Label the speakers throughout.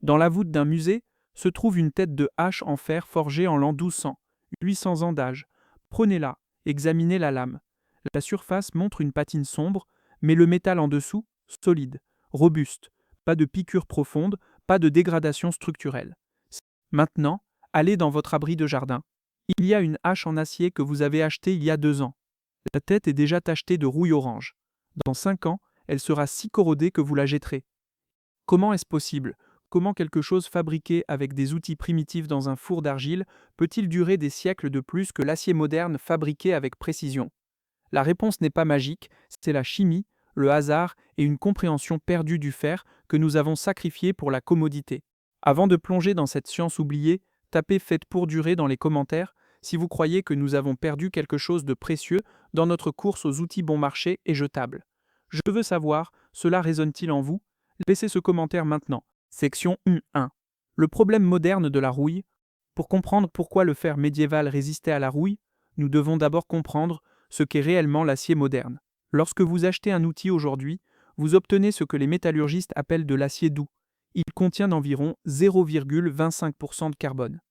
Speaker 1: Dans la voûte d'un musée se trouve une tête de hache en fer forgée en l'an 1200, 800 ans d'âge. Prenez-la, examinez la lame. La surface montre une patine sombre, mais le métal en dessous, solide, robuste. Pas de piqûre profonde, pas de dégradation structurelle. Maintenant, allez dans votre abri de jardin. Il y a une hache en acier que vous avez achetée il y a 2 ans. La tête est déjà tachetée de rouille orange. Dans 5 ans, elle sera si corrodée que vous la jetterez. Comment est-ce possible? Comment quelque chose fabriqué avec des outils primitifs dans un four d'argile peut-il durer des siècles de plus que l'acier moderne fabriqué avec précision? La réponse n'est pas magique, c'est la chimie, le hasard et une compréhension perdue du fer que nous avons sacrifié pour la commodité. Avant de plonger dans cette science oubliée, tapez Faites pour durer dans les commentaires si vous croyez que nous avons perdu quelque chose de précieux dans notre course aux outils bon marché et jetables. Je veux savoir, cela résonne-t-il en vous? Laissez ce commentaire maintenant. Section 1. Le problème moderne de la rouille. Pour comprendre pourquoi le fer médiéval résistait à la rouille, nous devons d'abord comprendre ce qu'est réellement l'acier moderne. Lorsque vous achetez un outil aujourd'hui, vous obtenez ce que les métallurgistes appellent de l'acier doux. Il contient environ 0,25% de carbone.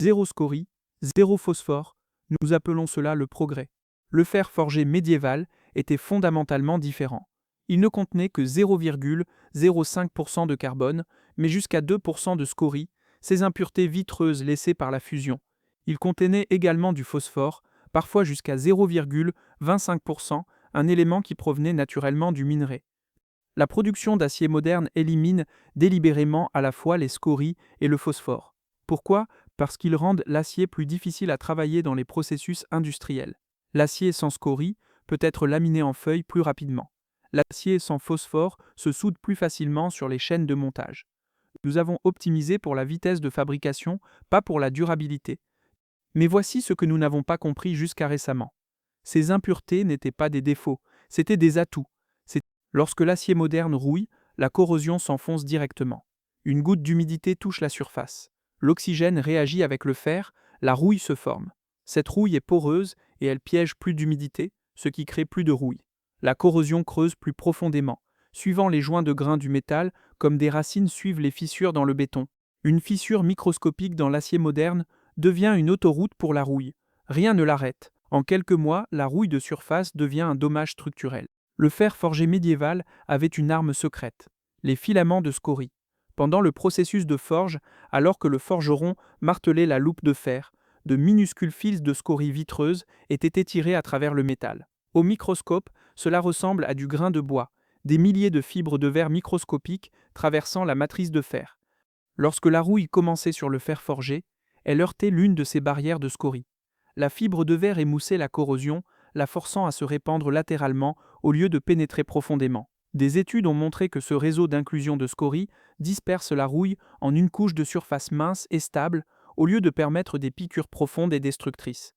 Speaker 1: Zéro scorie, zéro phosphore, nous appelons cela le progrès. Le fer forgé médiéval était fondamentalement différent. Il ne contenait que 0,05% de carbone, mais jusqu'à 2% de scorie, ces impuretés vitreuses laissées par la fusion. Il contenait également du phosphore, parfois jusqu'à 0,25%, un élément qui provenait naturellement du minerai. La production d'acier moderne élimine délibérément à la fois les scories et le phosphore. Pourquoi? Parce qu'ils rendent l'acier plus difficile à travailler dans les processus industriels. L'acier sans scories peut être laminé en feuilles plus rapidement. L'acier sans phosphore se soude plus facilement sur les chaînes de montage. Nous avons optimisé pour la vitesse de fabrication, pas pour la durabilité. Mais voici ce que nous n'avons pas compris jusqu'à récemment. Ces impuretés n'étaient pas des défauts, c'étaient des atouts. Lorsque l'acier moderne rouille, la corrosion s'enfonce directement. Une goutte d'humidité touche la surface. L'oxygène réagit avec le fer, la rouille se forme. Cette rouille est poreuse et elle piège plus d'humidité, ce qui crée plus de rouille. La corrosion creuse plus profondément, suivant les joints de grains du métal, comme des racines suivent les fissures dans le béton. Une fissure microscopique dans l'acier moderne devient une autoroute pour la rouille. Rien ne l'arrête. En quelques mois, la rouille de surface devient un dommage structurel. Le fer forgé médiéval avait une arme secrète, les filaments de scorie. Pendant le processus de forge, alors que le forgeron martelait la loupe de fer, de minuscules fils de scorie vitreuse étaient étirés à travers le métal. Au microscope, cela ressemble à du grain de bois, des milliers de fibres de verre microscopiques traversant la matrice de fer. Lorsque la rouille commençait sur le fer forgé, elle heurtait l'une de ces barrières de scorie. La fibre de verre émoussait la corrosion, la forçant à se répandre latéralement au lieu de pénétrer profondément. Des études ont montré que ce réseau d'inclusion de scorie disperse la rouille en une couche de surface mince et stable au lieu de permettre des piqûres profondes et destructrices.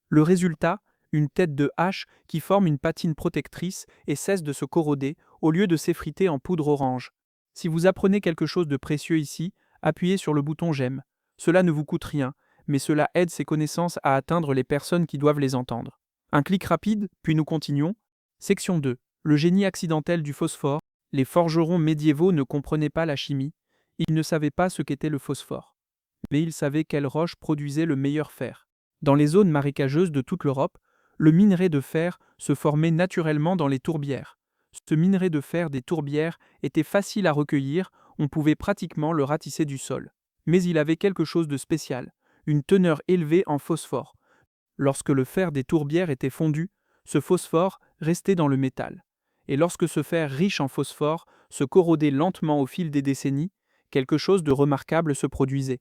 Speaker 1: Le résultat, une tête de hache qui forme une patine protectrice et cesse de se corroder au lieu de s'effriter en poudre orange. Si vous apprenez quelque chose de précieux ici, appuyez sur le bouton j'aime. Cela ne vous coûte rien, mais cela aide ces connaissances à atteindre les personnes qui doivent les entendre. Un clic rapide, puis nous continuons. Section 2. Le génie accidentel du phosphore. Les forgerons médiévaux ne comprenaient pas la chimie. Ils ne savaient pas ce qu'était le phosphore. Mais ils savaient quelle roche produisait le meilleur fer. Dans les zones marécageuses de toute l'Europe, le minerai de fer se formait naturellement dans les tourbières. Ce minerai de fer des tourbières était facile à recueillir, on pouvait pratiquement le ratisser du sol. Mais il avait quelque chose de spécial, une teneur élevée en phosphore. Lorsque le fer des tourbières était fondu, ce phosphore restait dans le métal. Et lorsque ce fer riche en phosphore se corrodait lentement au fil des décennies, quelque chose de remarquable se produisait.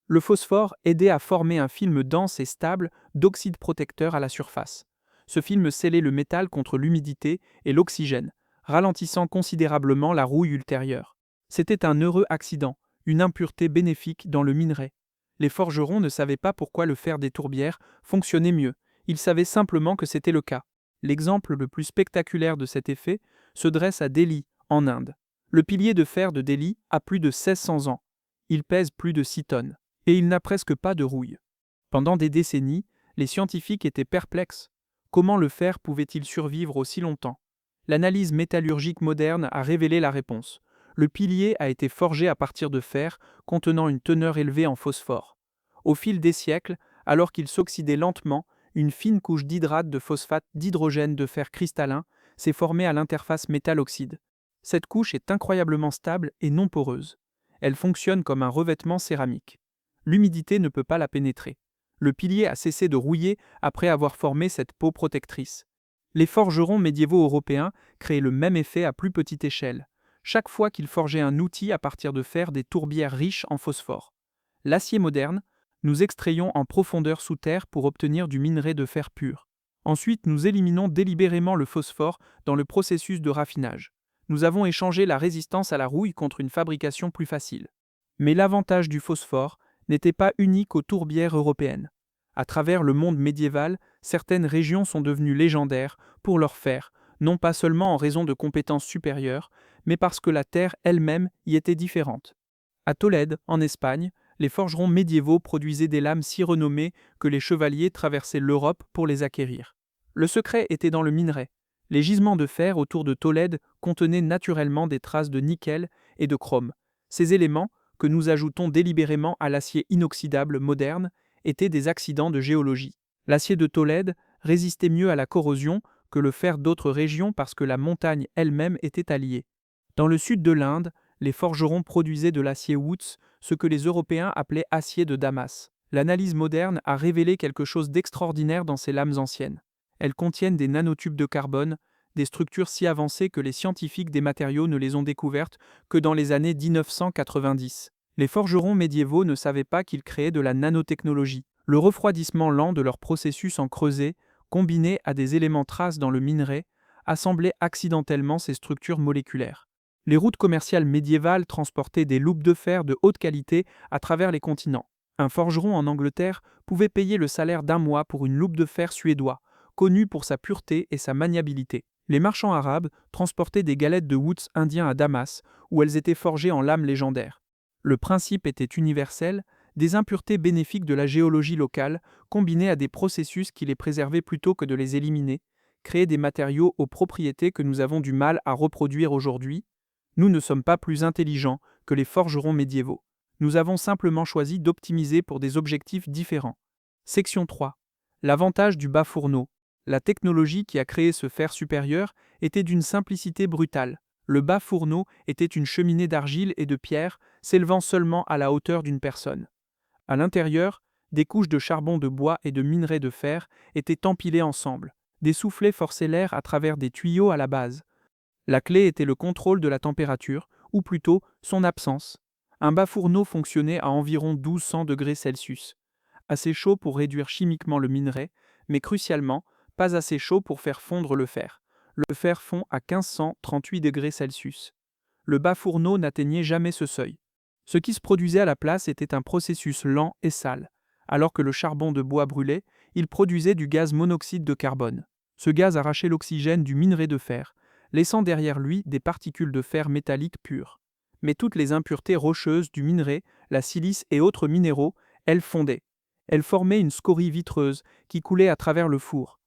Speaker 1: Le phosphore aidait à former un film dense et stable d'oxyde protecteur à la surface. Ce film scellait le métal contre l'humidité et l'oxygène, ralentissant considérablement la rouille ultérieure. C'était un heureux accident, une impureté bénéfique dans le minerai. Les forgerons ne savaient pas pourquoi le fer des tourbières fonctionnait mieux, ils savaient simplement que c'était le cas. L'exemple le plus spectaculaire de cet effet se dresse à Delhi, en Inde. Le pilier de fer de Delhi a plus de 1600 ans. Il pèse plus de 6 tonnes. Et il n'a presque pas de rouille. Pendant des décennies, les scientifiques étaient perplexes. Comment le fer pouvait-il survivre aussi longtemps? L'analyse métallurgique moderne a révélé la réponse. Le pilier a été forgé à partir de fer, contenant une teneur élevée en phosphore. Au fil des siècles, alors qu'il s'oxydait lentement, une fine couche d'hydrate de phosphate d'hydrogène de fer cristallin s'est formée à l'interface métal-oxyde. Cette couche est incroyablement stable et non poreuse. Elle fonctionne comme un revêtement céramique. L'humidité ne peut pas la pénétrer. Le pilier a cessé de rouiller après avoir formé cette peau protectrice. Les forgerons médiévaux européens créaient le même effet à plus petite échelle, chaque fois qu'ils forgeaient un outil à partir de fer des tourbières riches en phosphore. L'acier moderne, nous extrayons en profondeur sous terre pour obtenir du minerai de fer pur. Ensuite, nous éliminons délibérément le phosphore dans le processus de raffinage. Nous avons échangé la résistance à la rouille contre une fabrication plus facile. Mais l'avantage du phosphore n'était pas unique aux tourbières européennes. À travers le monde médiéval, certaines régions sont devenues légendaires pour leur fer, non pas seulement en raison de compétences supérieures, mais parce que la terre elle-même y était différente. À Tolède, en Espagne, les forgerons médiévaux produisaient des lames si renommées que les chevaliers traversaient l'Europe pour les acquérir. Le secret était dans le minerai. Les gisements de fer autour de Tolède contenaient naturellement des traces de nickel et de chrome. Ces éléments, que nous ajoutons délibérément à l'acier inoxydable moderne, étaient des accidents de géologie. L'acier de Tolède résistait mieux à la corrosion que le fer d'autres régions parce que la montagne elle-même était alliée. Dans le sud de l'Inde, les forgerons produisaient de l'acier Woods, ce que les Européens appelaient acier de Damas. L'analyse moderne a révélé quelque chose d'extraordinaire dans ces lames anciennes. Elles contiennent des nanotubes de carbone, des structures si avancées que les scientifiques des matériaux ne les ont découvertes que dans les années 1990. Les forgerons médiévaux ne savaient pas qu'ils créaient de la nanotechnologie. Le refroidissement lent de leur processus en creuset, combiné à des éléments traces dans le minerai, assemblait accidentellement ces structures moléculaires. Les routes commerciales médiévales transportaient des loupes de fer de haute qualité à travers les continents. Un forgeron en Angleterre pouvait payer le salaire d'un mois pour une loupe de fer suédois, connu pour sa pureté et sa maniabilité. Les marchands arabes transportaient des galettes de Woods indiens à Damas, où elles étaient forgées en lames légendaires. Le principe était universel, des impuretés bénéfiques de la géologie locale, combinées à des processus qui les préservaient plutôt que de les éliminer, créaient des matériaux aux propriétés que nous avons du mal à reproduire aujourd'hui. Nous ne sommes pas plus intelligents que les forgerons médiévaux. Nous avons simplement choisi d'optimiser pour des objectifs différents. Section 3. L'avantage du bas fourneau. La technologie qui a créé ce fer supérieur était d'une simplicité brutale. Le bas fourneau était une cheminée d'argile et de pierre s'élevant seulement à la hauteur d'une personne. À l'intérieur, des couches de charbon de bois et de minerai de fer étaient empilées ensemble. Des soufflets forçaient l'air à travers des tuyaux à la base. La clé était le contrôle de la température, ou plutôt son absence. Un bas fourneau fonctionnait à environ 1200 degrés Celsius. Assez chaud pour réduire chimiquement le minerai, mais crucialement, pas assez chaud pour faire fondre le fer. Le fer fond à 1538 degrés Celsius. Le bas fourneau n'atteignait jamais ce seuil. Ce qui se produisait à la place était un processus lent et sale. Alors que le charbon de bois brûlait, il produisait du gaz monoxyde de carbone. Ce gaz arrachait l'oxygène du minerai de fer, laissant derrière lui des particules de fer métallique pures. Mais toutes les impuretés rocheuses du minerai, la silice et autres minéraux, elles fondaient. Elles formaient une scorie vitreuse qui coulait à travers le four.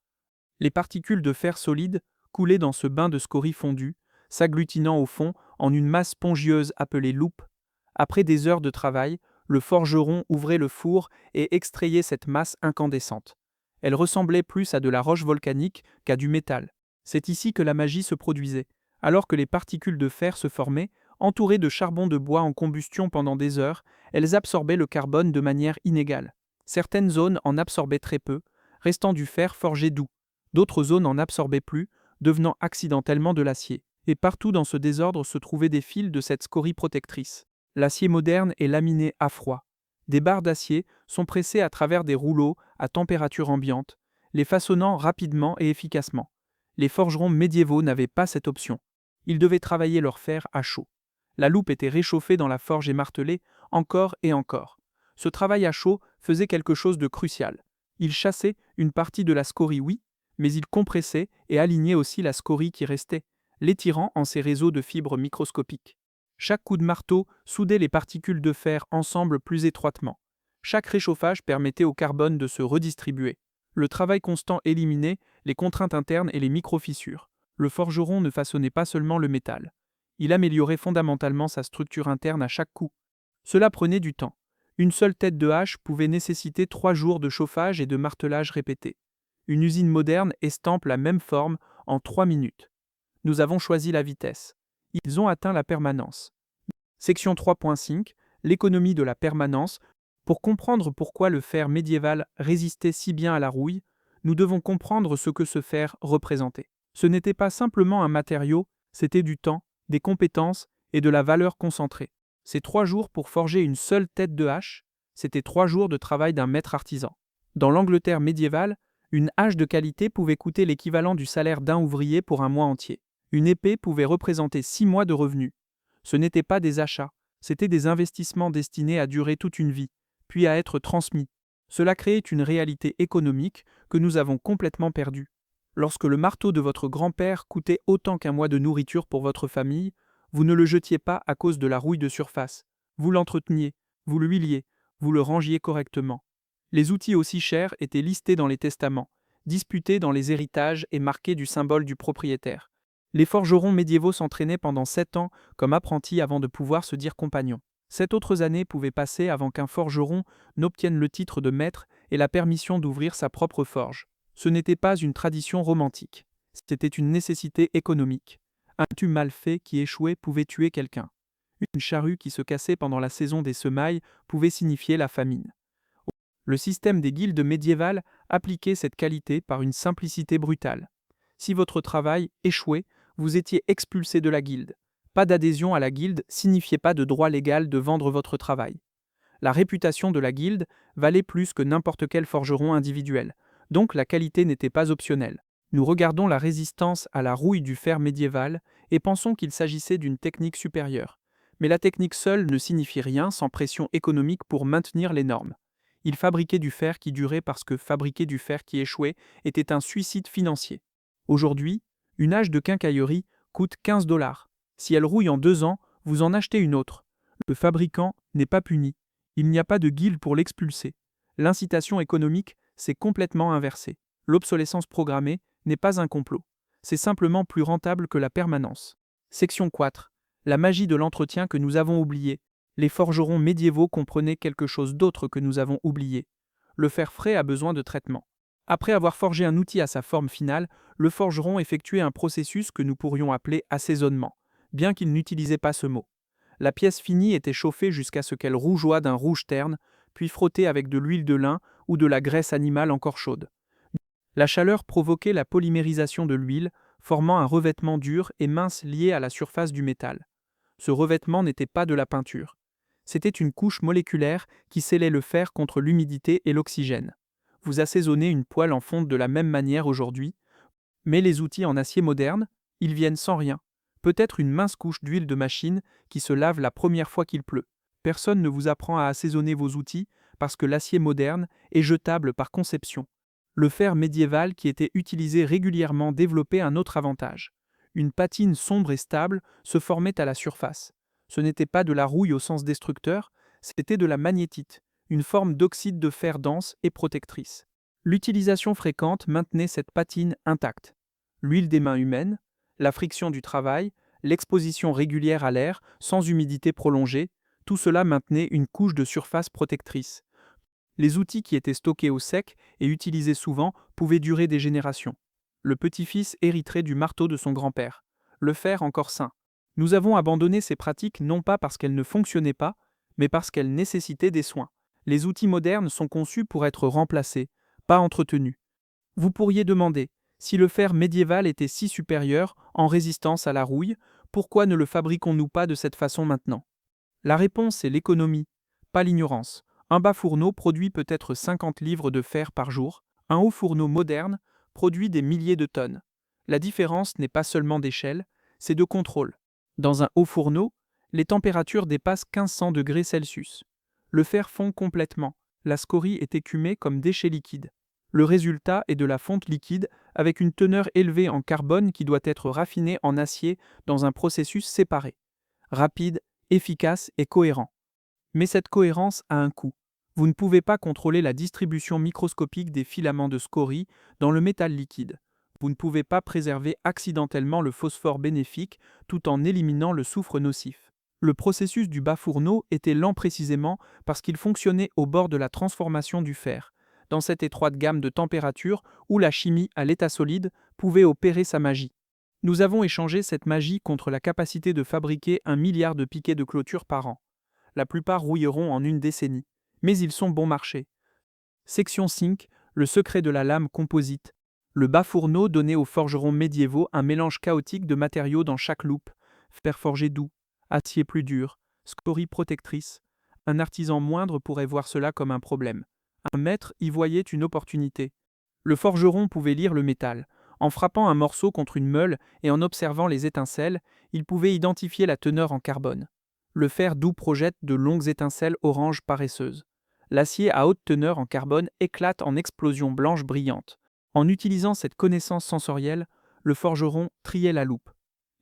Speaker 1: Les particules de fer solide coulaient dans ce bain de scorie fondue, s'agglutinant au fond en une masse spongieuse appelée loupe. Après des heures de travail, le forgeron ouvrait le four et extrayait cette masse incandescente. Elle ressemblait plus à de la roche volcanique qu'à du métal. C'est ici que la magie se produisait. Alors que les particules de fer se formaient, entourées de charbon de bois en combustion pendant des heures, elles absorbaient le carbone de manière inégale. Certaines zones en absorbaient très peu, restant du fer forgé doux. D'autres zones en absorbaient plus, devenant accidentellement de l'acier. Et partout dans ce désordre se trouvaient des fils de cette scorie protectrice. L'acier moderne est laminé à froid. Des barres d'acier sont pressées à travers des rouleaux à température ambiante, les façonnant rapidement et efficacement. Les forgerons médiévaux n'avaient pas cette option. Ils devaient travailler leur fer à chaud. La loupe était réchauffée dans la forge et martelée encore et encore. Ce travail à chaud faisait quelque chose de crucial. Il chassait une partie de la scorie, oui, mais il compressait et alignait aussi la scorie qui restait, l'étirant en ces réseaux de fibres microscopiques. Chaque coup de marteau soudait les particules de fer ensemble plus étroitement. Chaque réchauffage permettait au carbone de se redistribuer. Le travail constant éliminait les contraintes internes et les micro-fissures. Le forgeron ne façonnait pas seulement le métal. Il améliorait fondamentalement sa structure interne à chaque coup. Cela prenait du temps. Une seule tête de hache pouvait nécessiter 3 jours de chauffage et de martelage répétés. Une usine moderne estampe la même forme en 3 minutes. Nous avons choisi la vitesse. Ils ont atteint la permanence. Section 3.5, l'économie de la permanence. Pour comprendre pourquoi le fer médiéval résistait si bien à la rouille, nous devons comprendre ce que ce fer représentait. Ce n'était pas simplement un matériau, c'était du temps, des compétences et de la valeur concentrée. Ces 3 jours pour forger une seule tête de hache, c'était 3 jours de travail d'un maître artisan. Dans l'Angleterre médiévale, une hache de qualité pouvait coûter l'équivalent du salaire d'un ouvrier pour un mois entier. Une épée pouvait représenter 6 mois de revenus. Ce n'étaient pas des achats, c'étaient des investissements destinés à durer toute une vie, puis à être transmis. Cela créait une réalité économique que nous avons complètement perdue. Lorsque le marteau de votre grand-père coûtait autant qu'un mois de nourriture pour votre famille, vous ne le jetiez pas à cause de la rouille de surface. Vous l'entreteniez, vous le huiliez, vous le rangiez correctement. Les outils aussi chers étaient listés dans les testaments, disputés dans les héritages et marqués du symbole du propriétaire. Les forgerons médiévaux s'entraînaient pendant 7 ans comme apprentis avant de pouvoir se dire compagnons. 7 autres années pouvaient passer avant qu'un forgeron n'obtienne le titre de maître et la permission d'ouvrir sa propre forge. Ce n'était pas une tradition romantique, c'était une nécessité économique. Un tube mal fait qui échouait pouvait tuer quelqu'un. Une charrue qui se cassait pendant la saison des semailles pouvait signifier la famine. Le système des guildes médiévales appliquait cette qualité par une simplicité brutale. Si votre travail échouait, vous étiez expulsé de la guilde. Pas d'adhésion à la guilde signifiait pas de droit légal de vendre votre travail. La réputation de la guilde valait plus que n'importe quel forgeron individuel, donc la qualité n'était pas optionnelle. Nous regardons la résistance à la rouille du fer médiéval et pensons qu'il s'agissait d'une technique supérieure. Mais la technique seule ne signifie rien sans pression économique pour maintenir les normes. Ils fabriquaient du fer qui durait parce que fabriquer du fer qui échouait était un suicide financier. Aujourd'hui, une hache de quincaillerie coûte 15 $. Si elle rouille en 2 ans, vous en achetez une autre. Le fabricant n'est pas puni. Il n'y a pas de guilde pour l'expulser. L'incitation économique s'est complètement inversée. L'obsolescence programmée n'est pas un complot. C'est simplement plus rentable que la permanence. Section 4. La magie de l'entretien que nous avons oublié. Les forgerons médiévaux comprenaient quelque chose d'autre que nous avons oublié. Le fer frais a besoin de traitement. Après avoir forgé un outil à sa forme finale, le forgeron effectuait un processus que nous pourrions appeler assaisonnement, bien qu'il n'utilisait pas ce mot. La pièce finie était chauffée jusqu'à ce qu'elle rougeoie d'un rouge terne, puis frottée avec de l'huile de lin ou de la graisse animale encore chaude. La chaleur provoquait la polymérisation de l'huile, formant un revêtement dur et mince lié à la surface du métal. Ce revêtement n'était pas de la peinture. C'était une couche moléculaire qui scellait le fer contre l'humidité et l'oxygène. Vous assaisonnez une poêle en fonte de la même manière aujourd'hui, mais les outils en acier moderne, ils viennent sans rien. Peut-être une mince couche d'huile de machine qui se lave la première fois qu'il pleut. Personne ne vous apprend à assaisonner vos outils parce que l'acier moderne est jetable par conception. Le fer médiéval qui était utilisé régulièrement développait un autre avantage. Une patine sombre et stable se formait à la surface. Ce n'était pas de la rouille au sens destructeur, c'était de la magnétite, une forme d'oxyde de fer dense et protectrice. L'utilisation fréquente maintenait cette patine intacte. L'huile des mains humaines, la friction du travail, l'exposition régulière à l'air, sans humidité prolongée, tout cela maintenait une couche de surface protectrice. Les outils qui étaient stockés au sec et utilisés souvent pouvaient durer des générations. Le petit-fils hériterait du marteau de son grand-père. Le fer encore sain. Nous avons abandonné ces pratiques non pas parce qu'elles ne fonctionnaient pas, mais parce qu'elles nécessitaient des soins. Les outils modernes sont conçus pour être remplacés, pas entretenus. Vous pourriez demander, si le fer médiéval était si supérieur en résistance à la rouille, pourquoi ne le fabriquons-nous pas de cette façon maintenant? La réponse est l'économie, pas l'ignorance. Un bas fourneau produit peut-être 50 livres de fer par jour, un haut fourneau moderne produit des milliers de tonnes. La différence n'est pas seulement d'échelle, c'est de contrôle. Dans un haut fourneau, les températures dépassent 1500 degrés Celsius. Le fer fond complètement, la scorie est écumée comme déchet liquide. Le résultat est de la fonte liquide avec une teneur élevée en carbone qui doit être raffinée en acier dans un processus séparé. Rapide, efficace et cohérent. Mais cette cohérence a un coût. Vous ne pouvez pas contrôler la distribution microscopique des filaments de scorie dans le métal liquide. Vous ne pouvez pas préserver accidentellement le phosphore bénéfique tout en éliminant le soufre nocif. Le processus du bas-fourneau était lent précisément parce qu'il fonctionnait au bord de la transformation du fer, dans cette étroite gamme de températures où la chimie à l'état solide pouvait opérer sa magie. Nous avons échangé cette magie contre la capacité de fabriquer 1 milliard de piquets de clôture par an. La plupart rouilleront en une décennie, mais ils sont bon marché. Section 5, le secret de la lame composite. Le bas-fourneau donnait aux forgerons médiévaux un mélange chaotique de matériaux dans chaque loupe: fer forgé doux, acier plus dur, scorie protectrice. Un artisan moindre pourrait voir cela comme un problème. Un maître y voyait une opportunité. Le forgeron pouvait lire le métal. En frappant un morceau contre une meule et en observant les étincelles, il pouvait identifier la teneur en carbone. Le fer doux projette de longues étincelles orange paresseuses. L'acier à haute teneur en carbone éclate en explosions blanches brillantes. En utilisant cette connaissance sensorielle, le forgeron triait la loupe.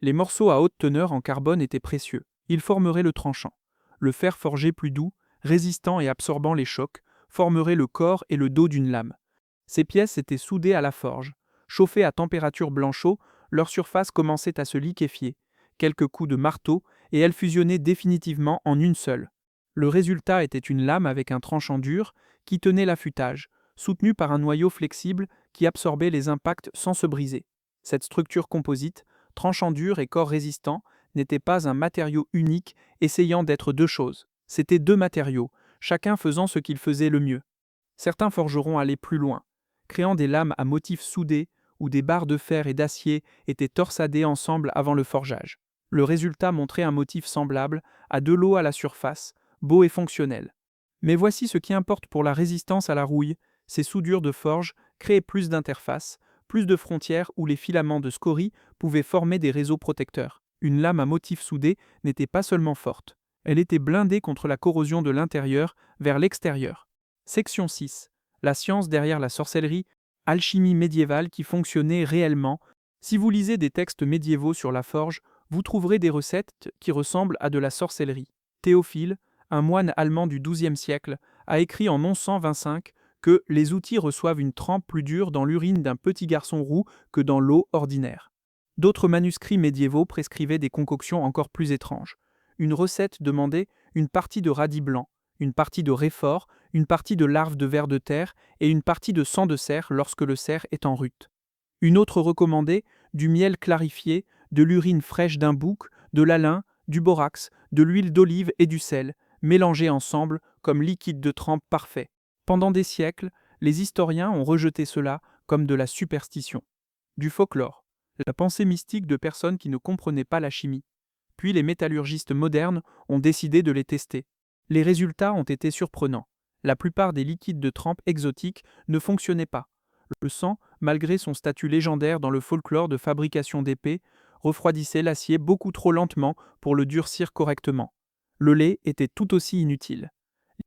Speaker 1: Les morceaux à haute teneur en carbone étaient précieux. Ils formeraient le tranchant. Le fer forgé plus doux, résistant et absorbant les chocs, formerait le corps et le dos d'une lame. Ces pièces étaient soudées à la forge. Chauffées à température blanchot, leur surface commençait à se liquéfier. Quelques coups de marteau, et elles fusionnaient définitivement en une seule. Le résultat était une lame avec un tranchant dur qui tenait l'affûtage, soutenu par un noyau flexible qui absorbait les impacts sans se briser. Cette structure composite, tranchant dur et corps résistant, n'était pas un matériau unique essayant d'être deux choses. C'étaient deux matériaux, chacun faisant ce qu'il faisait le mieux. Certains forgerons allaient plus loin, créant des lames à motifs soudés où des barres de fer et d'acier étaient torsadées ensemble avant le forgeage. Le résultat montrait un motif semblable à de l'eau à la surface, beau et fonctionnel. Mais voici ce qui importe pour la résistance à la rouille: ces soudures de forge créaient plus d'interfaces, plus de frontières où les filaments de scorie pouvaient former des réseaux protecteurs. Une lame à motif soudé n'était pas seulement forte, elle était blindée contre la corrosion de l'intérieur vers l'extérieur. Section 6. La science derrière la sorcellerie, alchimie médiévale qui fonctionnait réellement. Si vous lisez des textes médiévaux sur la forge, vous trouverez des recettes qui ressemblent à de la sorcellerie. Théophile, un moine allemand du XIIe siècle, a écrit en 1125 que les outils reçoivent une trempe plus dure dans l'urine d'un petit garçon roux que dans l'eau ordinaire. D'autres manuscrits médiévaux prescrivaient des concoctions encore plus étranges. Une recette demandait une partie de radis blanc, une partie de réfort, une partie de larves de vers de terre et une partie de sang de cerf lorsque le cerf est en rut. Une autre recommandait du miel clarifié, de l'urine fraîche d'un bouc, de l'alun, du borax, de l'huile d'olive et du sel, mélangés ensemble comme liquide de trempe parfait. Pendant des siècles, les historiens ont rejeté cela comme de la superstition, du folklore, la pensée mystique de personnes qui ne comprenaient pas la chimie. Puis les métallurgistes modernes ont décidé de les tester. Les résultats ont été surprenants. La plupart des liquides de trempe exotiques ne fonctionnaient pas. Le sang, malgré son statut légendaire dans le folklore de fabrication d'épées, refroidissait l'acier beaucoup trop lentement pour le durcir correctement. Le lait était tout aussi inutile.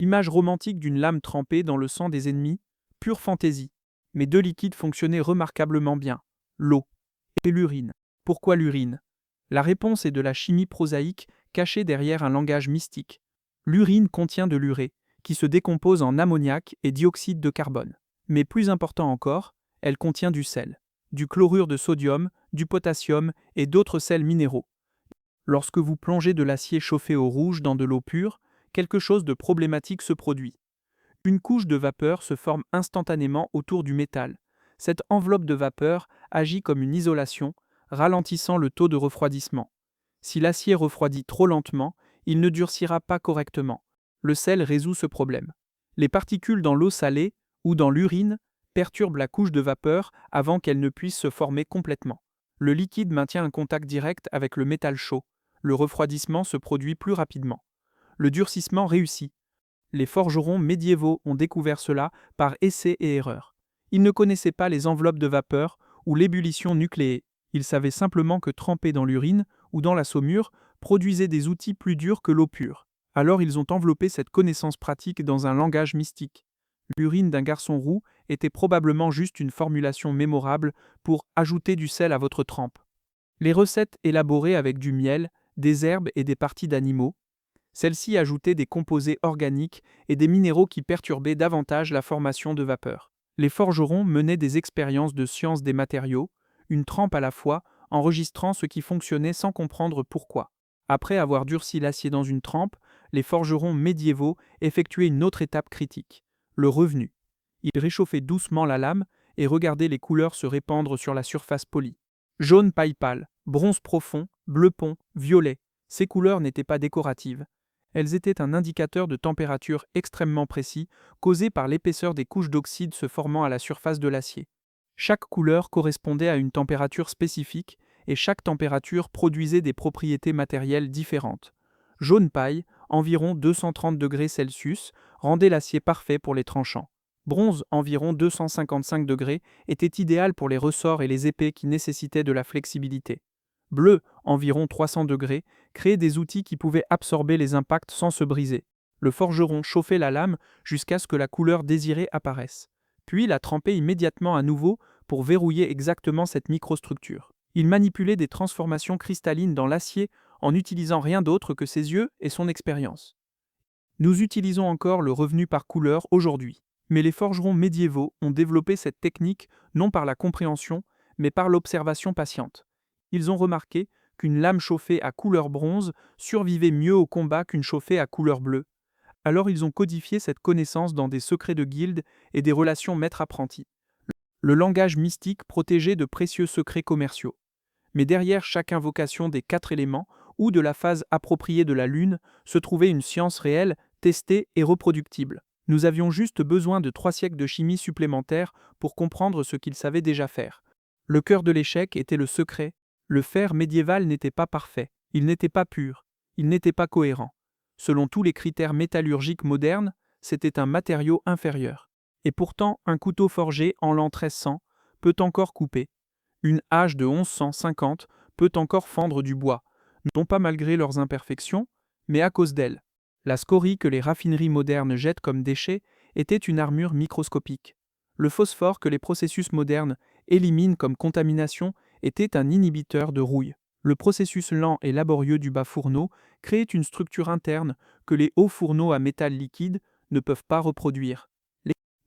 Speaker 1: L'image romantique d'une lame trempée dans le sang des ennemis, pure fantaisie. Mais deux liquides fonctionnaient remarquablement bien: l'eau et l'urine. Pourquoi l'urine? La réponse est de la chimie prosaïque cachée derrière un langage mystique. L'urine contient de l'urée, qui se décompose en ammoniac et dioxyde de carbone. Mais plus important encore, elle contient du sel, du chlorure de sodium, du potassium et d'autres sels minéraux. Lorsque vous plongez de l'acier chauffé au rouge dans de l'eau pure, quelque chose de problématique se produit. Une couche de vapeur se forme instantanément autour du métal. Cette enveloppe de vapeur agit comme une isolation, ralentissant le taux de refroidissement. Si l'acier refroidit trop lentement, il ne durcira pas correctement. Le sel résout ce problème. Les particules dans l'eau salée ou dans l'urine perturbent la couche de vapeur avant qu'elle ne puisse se former complètement. Le liquide maintient un contact direct avec le métal chaud. Le refroidissement se produit plus rapidement. Le durcissement réussit. Les forgerons médiévaux ont découvert cela par essai et erreur. Ils ne connaissaient pas les enveloppes de vapeur ou l'ébullition nucléée. Ils savaient simplement que tremper dans l'urine ou dans la saumure produisait des outils plus durs que l'eau pure. Alors ils ont enveloppé cette connaissance pratique dans un langage mystique. L'urine d'un garçon roux était probablement juste une formulation mémorable pour ajouter du sel à votre trempe. Les recettes élaborées avec du miel, des herbes et des parties d'animaux, celles-ci ajoutaient des composés organiques et des minéraux qui perturbaient davantage la formation de vapeur. Les forgerons menaient des expériences de science des matériaux, une trempe à la fois, enregistrant ce qui fonctionnait sans comprendre pourquoi. Après avoir durci l'acier dans une trempe, les forgerons médiévaux effectuaient une autre étape critique, le revenu. Ils réchauffaient doucement la lame et regardaient les couleurs se répandre sur la surface polie. Jaune paille pâle, bronze profond, bleu pont, violet. Ces couleurs n'étaient pas décoratives. Elles étaient un indicateur de température extrêmement précis, causé par l'épaisseur des couches d'oxyde se formant à la surface de l'acier. Chaque couleur correspondait à une température spécifique, et chaque température produisait des propriétés matérielles différentes. Jaune paille, environ 230 degrés Celsius, rendait l'acier parfait pour les tranchants. Bronze, environ 255 degrés, était idéal pour les ressorts et les épées qui nécessitaient de la flexibilité. Bleu, environ 300 degrés, créait des outils qui pouvaient absorber les impacts sans se briser. Le forgeron chauffait la lame jusqu'à ce que la couleur désirée apparaisse, puis la trempait immédiatement à nouveau pour verrouiller exactement cette microstructure. Il manipulait des transformations cristallines dans l'acier en n'utilisant rien d'autre que ses yeux et son expérience. Nous utilisons encore le revenu par couleur aujourd'hui, mais les forgerons médiévaux ont développé cette technique non par la compréhension, mais par l'observation patiente. Ils ont remarqué qu'une lame chauffée à couleur bronze survivait mieux au combat qu'une chauffée à couleur bleue. Alors ils ont codifié cette connaissance dans des secrets de guilde et des relations maître-apprenti. Le langage mystique protégeait de précieux secrets commerciaux. Mais derrière chaque invocation des 4 éléments ou de la phase appropriée de la lune se trouvait une science réelle, testée et reproductible. Nous avions juste besoin de 3 siècles de chimie supplémentaire pour comprendre ce qu'ils savaient déjà faire. Le cœur de l'échec était le secret. Le fer médiéval n'était pas parfait, il n'était pas pur, il n'était pas cohérent. Selon tous les critères métallurgiques modernes, c'était un matériau inférieur. Et pourtant, un couteau forgé en l'an 1300 peut encore couper. Une hache de 1150 peut encore fendre du bois, non pas malgré leurs imperfections, mais à cause d'elles. La scorie que les raffineries modernes jettent comme déchet était une armure microscopique. Le phosphore que les processus modernes éliminent comme contamination était un inhibiteur de rouille. Le processus lent et laborieux du bas fourneau créait une structure interne que les hauts fourneaux à métal liquide ne peuvent pas reproduire.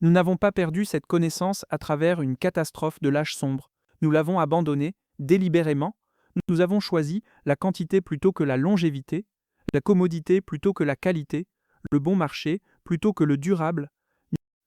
Speaker 1: Nous n'avons pas perdu cette connaissance à travers une catastrophe de l'âge sombre. Nous l'avons abandonnée, délibérément. Nous avons choisi la quantité plutôt que la longévité, la commodité plutôt que la qualité, le bon marché plutôt que le durable.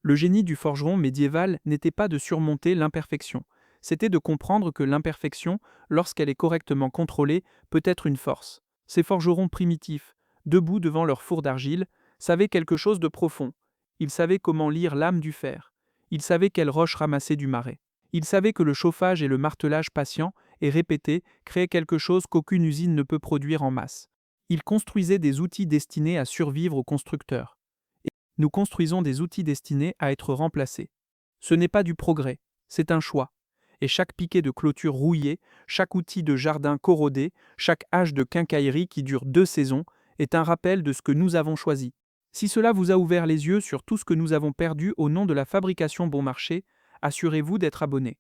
Speaker 1: Le génie du forgeron médiéval n'était pas de surmonter l'imperfection, c'était de comprendre que l'imperfection, lorsqu'elle est correctement contrôlée, peut être une force. Ces forgerons primitifs, debout devant leur four d'argile, savaient quelque chose de profond. Ils savaient comment lire l'âme du fer. Ils savaient quelles roches ramasser du marais. Ils savaient que le chauffage et le martelage patient et répété créaient quelque chose qu'aucune usine ne peut produire en masse. Ils construisaient des outils destinés à survivre aux constructeurs. Et nous construisons des outils destinés à être remplacés. Ce n'est pas du progrès, c'est un choix. Et chaque piquet de clôture rouillé, chaque outil de jardin corrodé, chaque hache de quincaillerie qui dure 2 saisons, est un rappel de ce que nous avons choisi. Si cela vous a ouvert les yeux sur tout ce que nous avons perdu au nom de la fabrication bon marché, assurez-vous d'être abonné.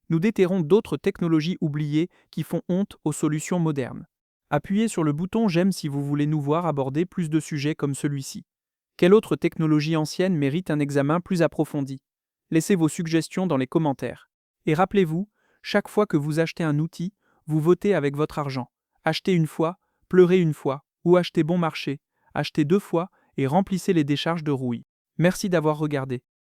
Speaker 1: Nous déterrons d'autres technologies oubliées qui font honte aux solutions modernes. Appuyez sur le bouton j'aime si vous voulez nous voir aborder plus de sujets comme celui-ci. Quelle autre technologie ancienne mérite un examen plus approfondi? Laissez vos suggestions dans les commentaires. Et rappelez-vous, chaque fois que vous achetez un outil, vous votez avec votre argent. Achetez une fois, pleurez une fois, ou achetez bon marché. Achetez 2 fois et remplissez les décharges de rouille. Merci d'avoir regardé.